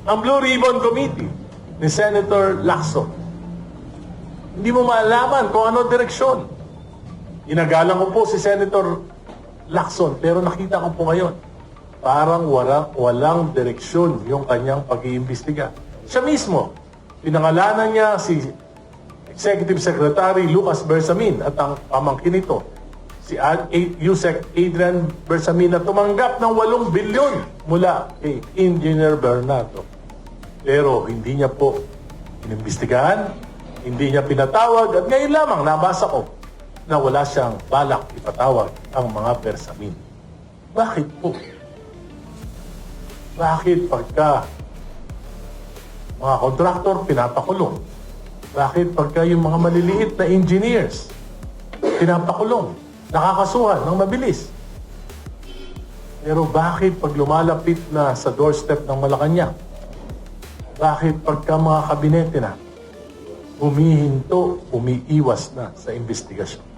ang Blue Ribbon Committee ni Senator Lacson. Hindi mo maalaman kung ano direksyon. Inagalang ko po si Senator Lacson, pero nakita ko po ngayon, parang walang direksyon yung kanyang pag-iimbestiga. Siya mismo, pinangalanan niya si Executive Secretary Lucas Bersamin at ang pamangkin nito, si Yusek Adrian Bersamin, na tumanggap ng 8 bilyon mula kay Engineer Bernardo. Pero hindi niya po inimbestigahan, hindi niya pinatawag, at ngayon lamang nabasa ko na wala siyang balak ipatawag ang mga Bersamin. Bakit po? Bakit pagka mga kontraktor pinapakulong? Bakit pagka yung mga maliliit na engineers pinapakulong, nakakasuhan ng mabilis? Pero bakit pag lumalapit na sa doorstep ng Malacanang, bakit pagka mga kabinete na, humihinto, umiiwas na sa investigasyon?